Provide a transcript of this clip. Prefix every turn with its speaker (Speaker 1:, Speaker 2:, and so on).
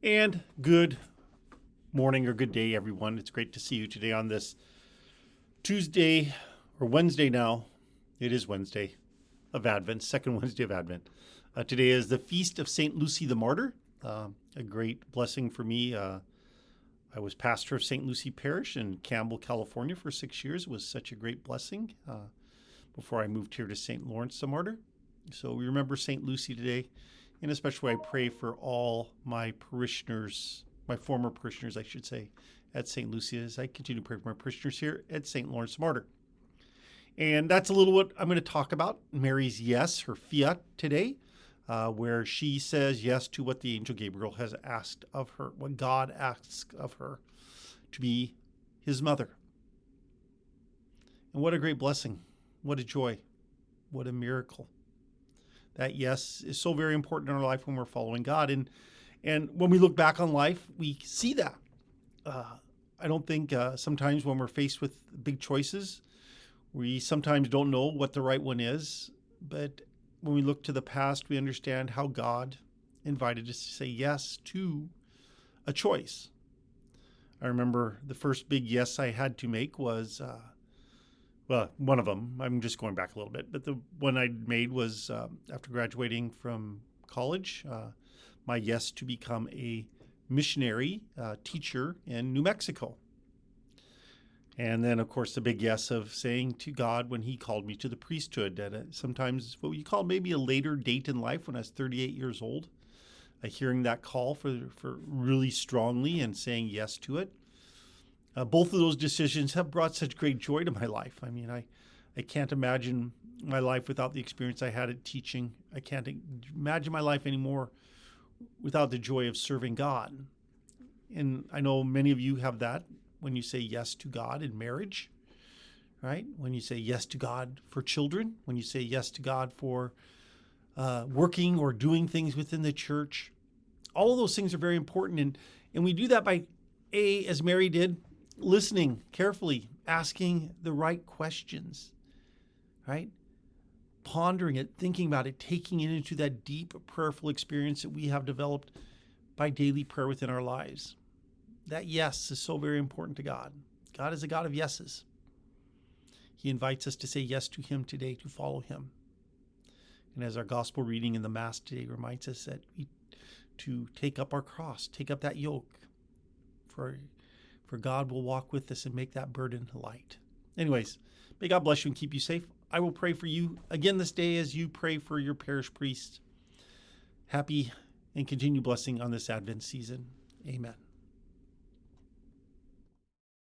Speaker 1: And good morning or good day, everyone. It's great to see you today on this Tuesday or Wednesday now. It is Wednesday of Advent, second Wednesday of Advent. Today is the Feast of St. Lucy the Martyr, a great blessing for me. I was pastor of St. Lucy Parish in Campbell, California for 6 years. It was such a great blessing before I moved here to St. Lawrence the Martyr. So we remember St. Lucy today. In a special way, I pray for all my parishioners, my former parishioners, I should say, at St. Lucy, as I continue to pray for my parishioners here at St. Lawrence the Martyr. And that's a little what I'm going to talk about. Mary's yes, her fiat today, where she says yes to what the angel Gabriel has asked of her, what God asks of her, to be his mother. And what a great blessing. What a joy. What a miracle. That yes is so very important in our life when we're following God. And when we look back on life, we see that. I don't think sometimes when we're faced with big choices, we sometimes don't know what the right one is. But when we look to the past, we understand how God invited us to say yes to a choice. I remember the first big yes I had to make was, one of them. I'm just going back a little bit. But the one I made was after graduating from college, my yes to become a missionary teacher in New Mexico. And then, of course, the big yes of saying to God when he called me to the priesthood at sometimes what you call maybe a later date in life when I was 38 years old, hearing that call for really strongly and saying yes to it. Both of those decisions have brought such great joy to my life. I mean, I can't imagine my life without the experience I had at teaching. I can't imagine my life anymore without the joy of serving God. And I know many of you have that when you say yes to God in marriage, right? When you say yes to God for children, when you say yes to God for working or doing things within the church. All of those things are very important. And we do that by, as Mary did, listening carefully, asking the right questions, right? Pondering it, thinking about it, taking it into that deep prayerful experience that we have developed by daily prayer within our lives. That yes is so very important to God. God is a God of yeses. He invites us to say yes to him today, to follow him. And as our gospel reading in the Mass today reminds us that to take up our cross, take up that yoke, for God will walk with us and make that burden light. Anyways, may God bless you and keep you safe. I will pray for you again this day as you pray for your parish priest. Happy and continued blessing on this Advent season. Amen.